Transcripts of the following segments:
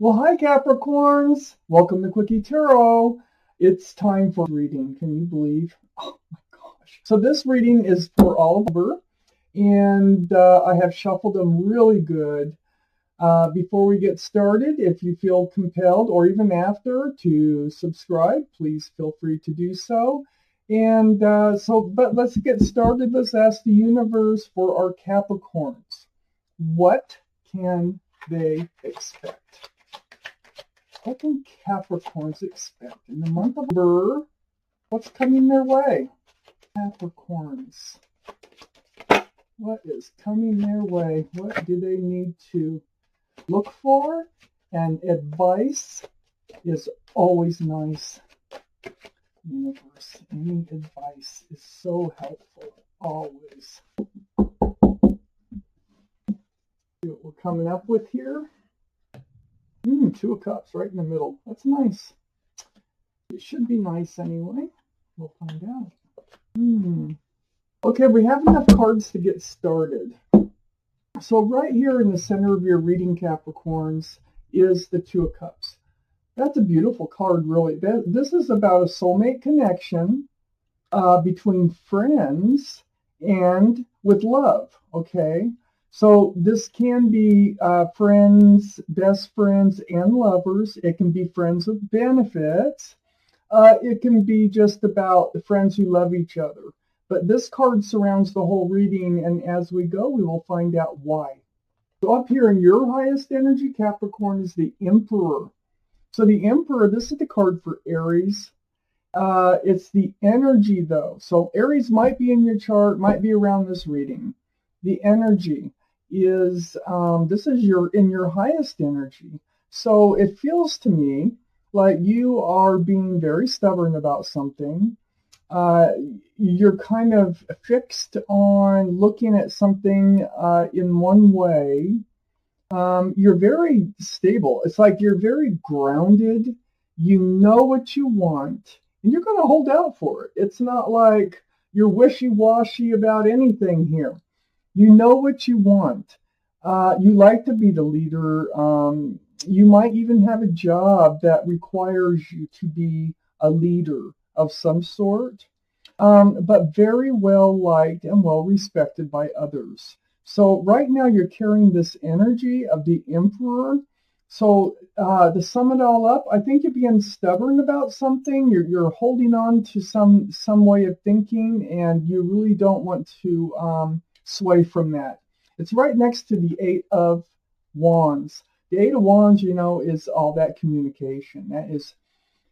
Well, hi Capricorns. Welcome to Quickie Tarot. It's time for reading. Can you believe? Oh my gosh. So this reading is for all of you, and I have shuffled them really good. Before we get started, if you feel compelled or even after to subscribe, please feel free to do so. And but let's get started. Let's ask the universe for our Capricorns. What can they expect? What can Capricorns expect in the month of October? What's coming their way? Capricorns. What is coming their way? What do they need to look for? And advice is always nice. Universe, any advice is so helpful. Always. See what we're coming up with here. Two of Cups right in the middle. That's nice. It should be nice anyway. We'll find out. Okay, we have enough cards to get started. So right here in the center of your reading, Capricorns, is the Two of Cups. That's a beautiful card, really. This is about a soulmate connection between friends and with love, okay? So this can be friends, best friends, and lovers. It can be friends with benefits. It can be just about the friends who love each other. But this card surrounds the whole reading, and as we go, we will find out why. So up here in your highest energy, Capricorn, is the Emperor. So the Emperor, this is the card for Aries. It's the energy, though. So Aries might be in your chart, might be around this reading. The energy is, this is in your highest energy. So it feels to me like you are being very stubborn about something. You're kind of fixed on looking at something in one way. You're very stable. It's like you're very grounded. You know what you want, and you're going to hold out for it. It's not like you're wishy-washy about anything here. You know what you want. You like to be the leader. You might even have a job that requires you to be a leader of some sort, but very well liked and well respected by others. So right now you're carrying this energy of the Emperor. So to sum it all up, I think you're being stubborn about something. You're holding on to some way of thinking, and you really don't want to sway from that. It's right next to the Eight of Wands. The Eight of Wands, you know, is all that communication. That is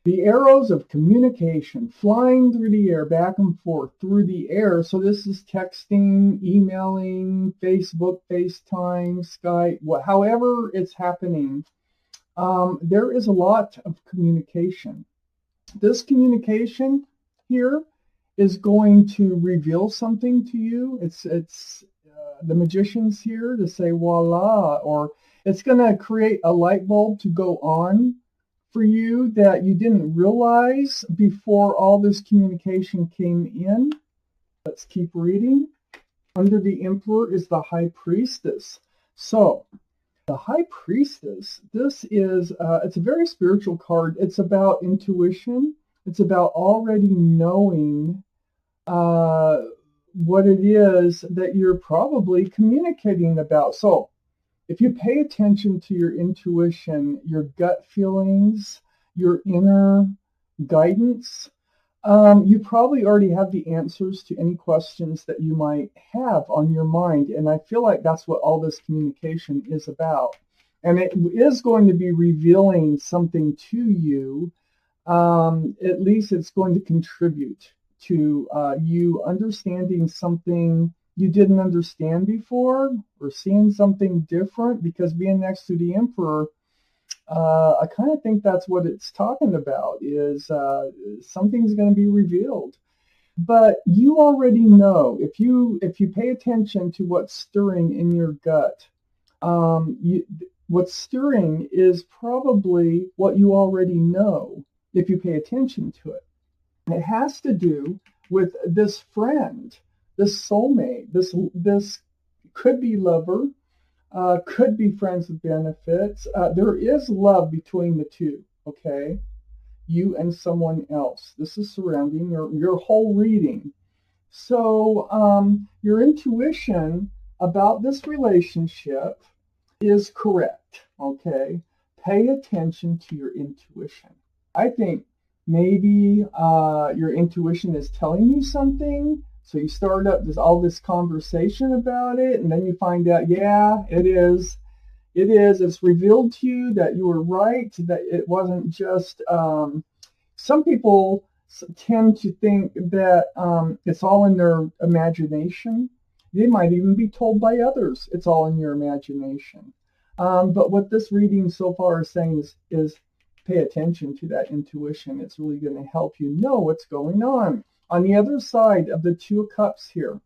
the arrows of communication flying through the air, back and forth through the air. So this is texting, emailing, Facebook, FaceTime, Skype, however it's happening. There is a lot of communication. This communication here is going to reveal something to you. It's the magician's here to say voila, or it's going to create a light bulb to go on for you that you didn't realize before all this communication came in. Let's keep reading. Under the Emperor is the High Priestess. So the High Priestess, this is, it's a very spiritual card. It's about intuition. It's about already knowing what it is that you're probably communicating about. So if you pay attention to your intuition, your gut feelings, your inner guidance, you probably already have the answers to any questions that you might have on your mind. And I feel like that's what all this communication is about. And it is going to be revealing something to you. At least it's going to contribute to you understanding something you didn't understand before, or seeing something different, because being next to the Emperor, I kind of think that's what it's talking about, is something's going to be revealed. But you already know, if you pay attention to what's stirring in your gut, what's stirring is probably what you already know if you pay attention to it. It has to do with this friend, this soulmate, this could be lover, Could be friends with benefits. There is love between the two, okay? You and someone else. This is surrounding your whole reading. So your intuition about this relationship is correct, okay? Pay attention to your intuition. I think maybe your intuition is telling you something, so you start up all this conversation about it, and then you find out, yeah, it is. It is. It's revealed to you that you were right, that it wasn't just... some people tend to think that it's all in their imagination. They might even be told by others it's all in your imagination. But what this reading so far is saying is pay attention to that intuition. It's really going to help you know what's going on. On the other side of the Two of Cups here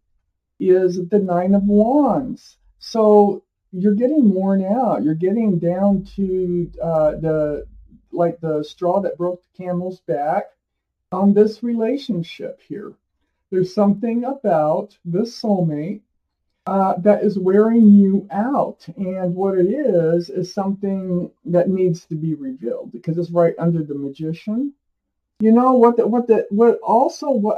is the Nine of Wands. So you're getting worn out. You're getting down to the straw that broke the camel's back on this relationship here. There's something about this soulmate that is wearing you out, and what it is something that needs to be revealed because it's right under the Magician. You know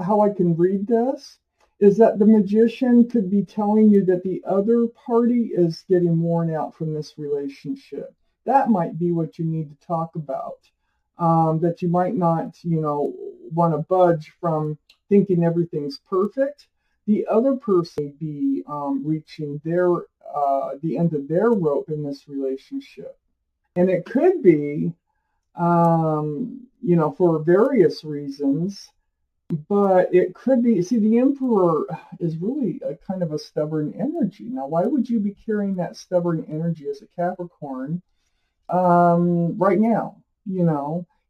how I can read this is that the Magician could be telling you that the other party is getting worn out from this relationship. That might be what you need to talk about. That you might not, want to budge from thinking everything's perfect. The other person may be reaching the end of their rope in this relationship. And it could be, for various reasons, but it could be, the Emperor is really a kind of a stubborn energy. Now, why would you be carrying that stubborn energy as a Capricorn right now?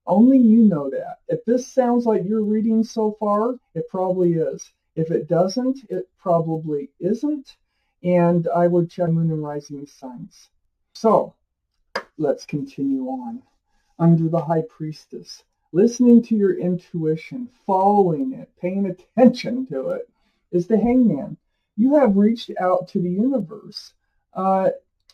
Only you know that. If this sounds like your reading so far, it probably is. If it doesn't, it probably isn't. And I would check moon and rising signs. So let's continue on. Under the High Priestess, listening to your intuition, following it, paying attention to it, is the Hangman. You have reached out to the universe.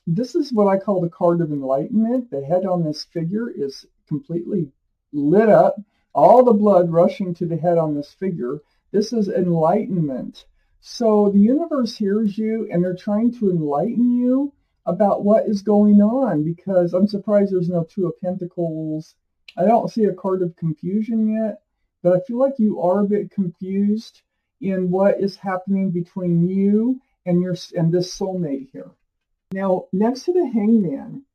This is what I call the card of enlightenment. The head on this figure is completely lit up, all the blood rushing to the head on this figure. This is enlightenment. So the universe hears you, and they're trying to enlighten you about what is going on, because I'm surprised there's no Two of Pentacles. I don't see a card of confusion yet, but I feel like you are a bit confused in what is happening between you and this soulmate here. Now, next to the Hangman,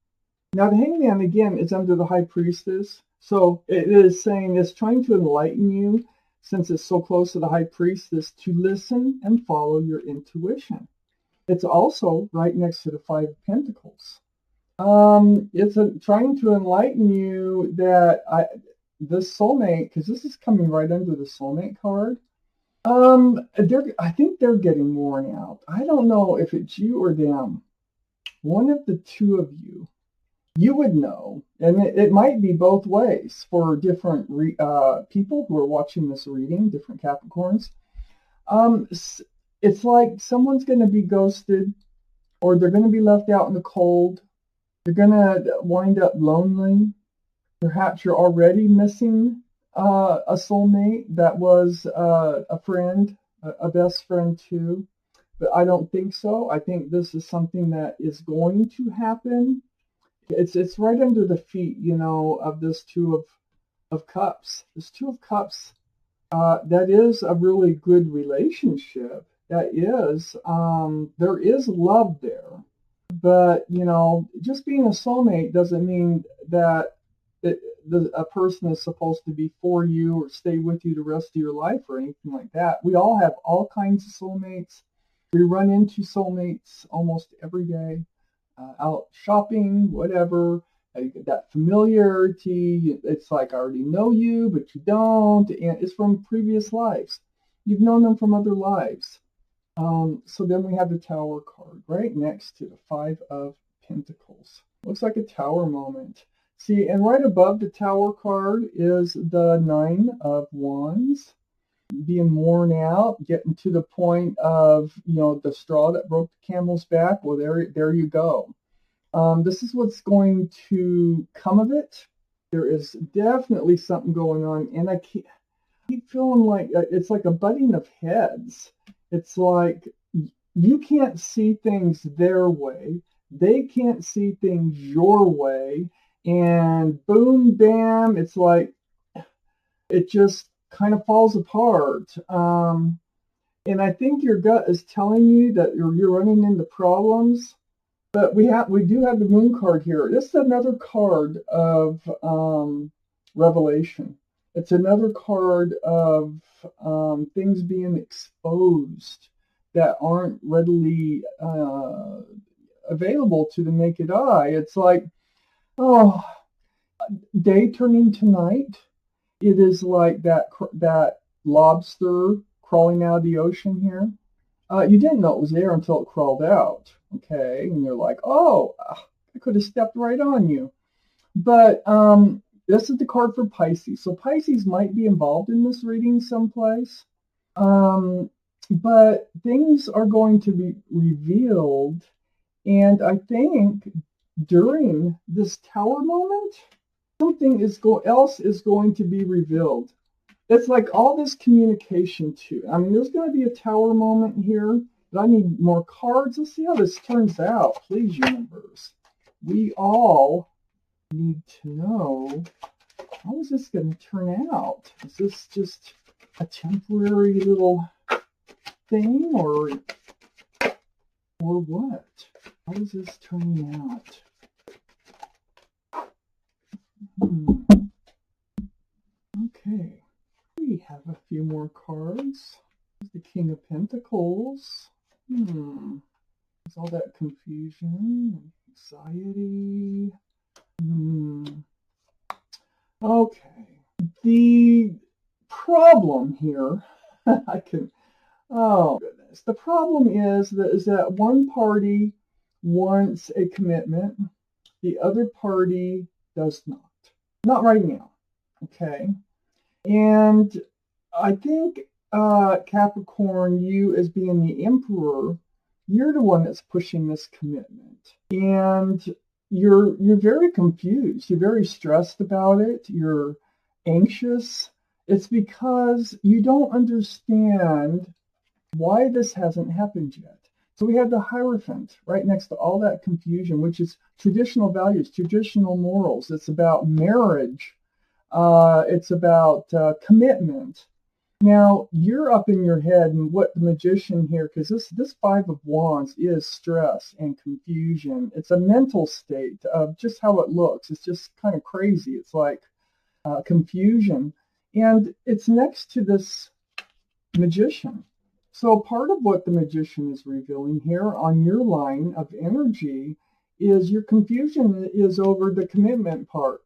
now the Hangman, again, is under the High Priestess. So it is saying it's trying to enlighten you, since it's so close to the High Priestess, to listen and follow your intuition. It's also right next to the Five of Pentacles. It's trying to enlighten you that this soulmate, because this is coming right under the soulmate card, I think they're getting worn out. I don't know if it's you or them. One of the two of you, you would know, and it might be both ways for different people who are watching this reading, different Capricorns. It's like someone's going to be ghosted, or they're going to be left out in the cold. They're going to wind up lonely. Perhaps you're already missing a soulmate that was a friend, a best friend too. But I don't think so. I think this is something that is going to happen. It's right under the feet, of this Two of Cups. This Two of Cups, that is a really good relationship. That is, there is love there. But, just being a soulmate doesn't mean that a person is supposed to be for you or stay with you the rest of your life or anything like that. We all have all kinds of soulmates. We run into soulmates almost every day. Out shopping, whatever, that familiarity, it's like I already know you, but you don't, and it's from previous lives. You've known them from other lives. So then we have the Tower card right next to the Five of Pentacles. Looks like a Tower moment. See, and right above the Tower card is the Nine of Wands. being worn out, getting to the point of, the straw that broke the camel's back. Well, there you go. This is what's going to come of it. There is definitely something going on, and I keep feeling like it's like a butting of heads. It's like you can't see things their way, they can't see things your way, and boom, bam, it's like it just kind of falls apart. And I think your gut is telling you that you're running into problems. But we do have the moon card here. This is another card of revelation. It's another card of things being exposed that aren't readily available to the naked eye. It's like, day turning to night. It is like that lobster crawling out of the ocean here. You didn't know it was there until it crawled out. Okay, and you're like, oh, I could have stepped right on you. But this is the card for Pisces. So Pisces might be involved in this reading someplace. But things are going to be revealed. And I think during this tower moment, something else is going to be revealed. It's like all this communication too. I mean, there's going to be a tower moment here. But I need more cards. Let's see how this turns out. Please, universe. We all need to know, how is this going to turn out? Is this just a temporary little thing, or what? How is this turning out? Okay. We have a few more cards. The King of Pentacles. There's all that confusion, anxiety. Okay. The problem here, oh goodness. The problem is that one party wants a commitment, the other party does not. Not right now. Okay. And I think Capricorn, you as being the emperor, you're the one that's pushing this commitment, and you're very confused. You're very stressed about it. You're anxious. It's because you don't understand why this hasn't happened yet. So we have the Hierophant right next to all that confusion, which is traditional values, traditional morals. It's about marriage. It's about commitment. Now, you're up in your head, and what the Magician here, because this Five of Wands is stress and confusion. It's a mental state of just how it looks. It's just kind of crazy. It's like confusion. And it's next to this Magician. So part of what the Magician is revealing here on your line of energy is your confusion is over the commitment part.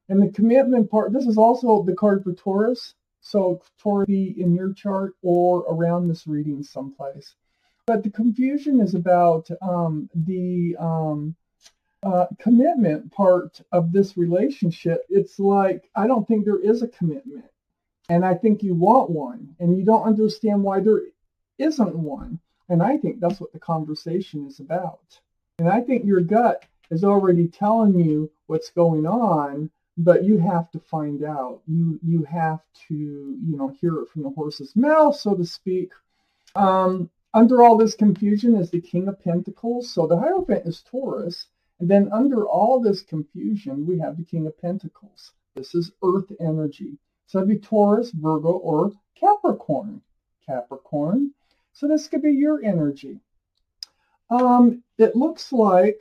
And the commitment part, this is also the card for Taurus. So Taurus be in your chart or around this reading someplace. But the confusion is about the commitment part of this relationship. It's like, I don't think there is a commitment. And I think you want one. And you don't understand why there isn't one. And I think that's what the conversation is about. And I think your gut is already telling you what's going on, but you have to find out. You have to, hear it from the horse's mouth, so to speak. Under all this confusion is the King of Pentacles. So the Hierophant is Taurus. And then under all this confusion, we have the King of Pentacles. This is earth energy. So it'd be Taurus, Virgo, or Capricorn. Capricorn. So this could be your energy. It looks like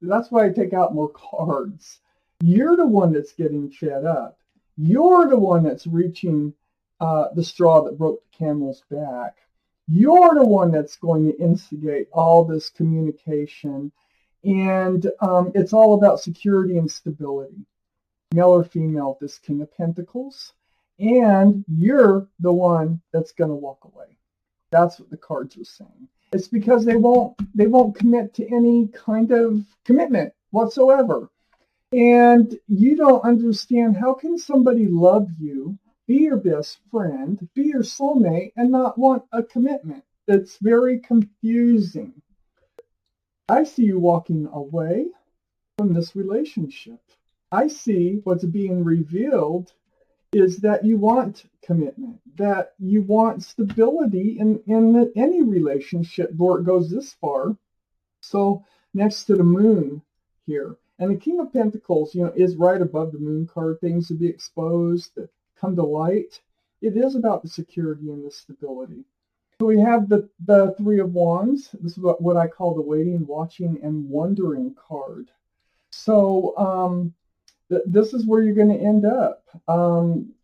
that's why I take out more cards. You're the one that's getting fed up. You're the one that's reaching the straw that broke the camel's back. You're the one that's going to instigate all this communication. And it's all about security and stability. Male or female, this King of Pentacles. And you're the one that's going to walk away. That's what the cards are saying. It's because they won't commit to any kind of commitment whatsoever. And you don't understand, how can somebody love you, be your best friend, be your soulmate, and not want a commitment? It's very confusing. I see you walking away from this relationship. I see what's being revealed is that you want commitment, that you want stability in any relationship before it goes this far. So next to the moon here, and the King of Pentacles, is right above the moon card, things to be exposed, that come to light. It is about the security and the stability. So we have the Three of Wands. This is what I call the waiting, watching, and wondering card. So this is where you're going to end up.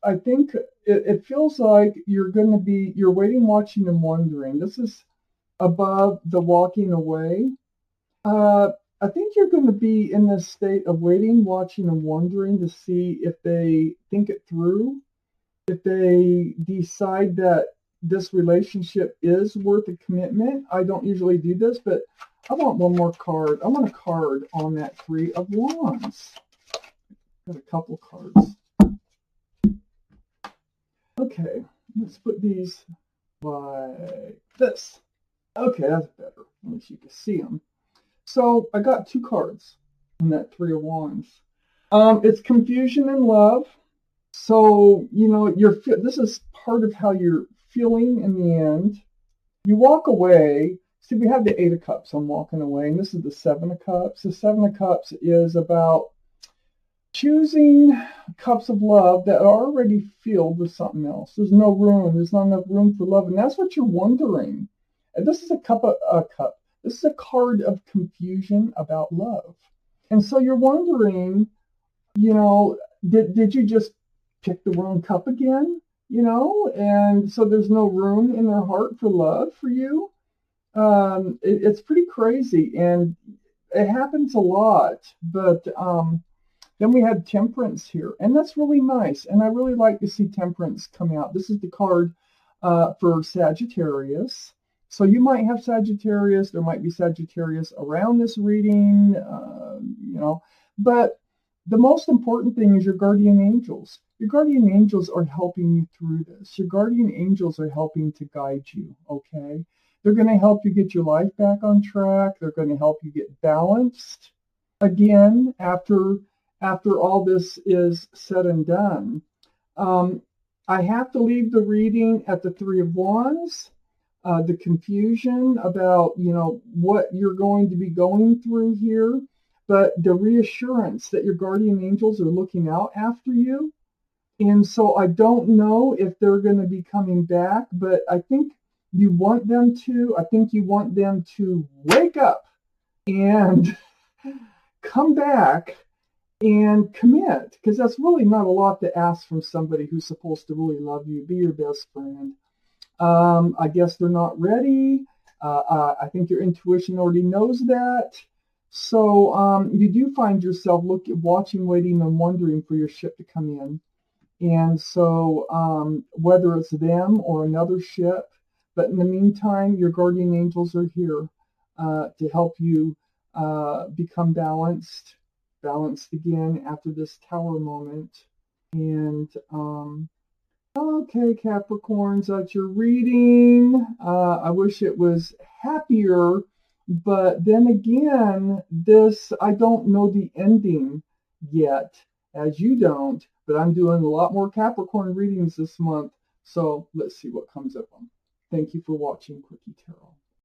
I think it feels like you're waiting, watching, and wondering. This is above the walking away. I think you're going to be in this state of waiting, watching, and wondering to see if they think it through, if they decide that this relationship is worth a commitment. I don't usually do this, but I want one more card. I want a card on that Three of Wands. Got a couple cards. Okay, let's put these like this. Okay, that's better. At least you can see them. So I got two cards on that Three of Wands. It's confusion and love. So, this is part of how you're feeling in the end. You walk away. See, we have the Eight of Cups. I'm walking away, and this is the Seven of Cups. The Seven of Cups is about choosing cups of love that are already filled with something else. There's no room. There's not enough room for love, and that's what you're wondering. And this is a cup. This is a card of confusion about love, and so you're wondering, did you just pick the wrong cup again? And so there's no room in their heart for love for you. It's pretty crazy, and it happens a lot. But then we had Temperance here, and that's really nice. And I really like to see Temperance come out. This is the card for Sagittarius. So you might have Sagittarius. There might be Sagittarius around this reading, But the most important thing is your guardian angels. Your guardian angels are helping you through this. Your guardian angels are helping to guide you, okay? They're going to help you get your life back on track. They're going to help you get balanced again after all this is said and done. I have to leave the reading at the Three of Wands. The confusion about, what you're going to be going through here, but the reassurance that your guardian angels are looking out after you. And so I don't know if they're going to be coming back, but I think you want them to. I think you want them to wake up and come back and commit, because that's really not a lot to ask from somebody who's supposed to really love you, be your best friend. I guess they're not ready. I think your intuition already knows that. So you do find yourself watching, waiting, and wondering for your ship to come in. And so whether it's them or another ship, but in the meantime, your guardian angels are here to help you become balanced again after this Tower moment. And okay, Capricorns, that's your reading. I wish it was happier, but then again, I don't know the ending yet, as you don't, but I'm doing a lot more Capricorn readings this month, so let's see what comes up. Thank you for watching Quickie Tarot.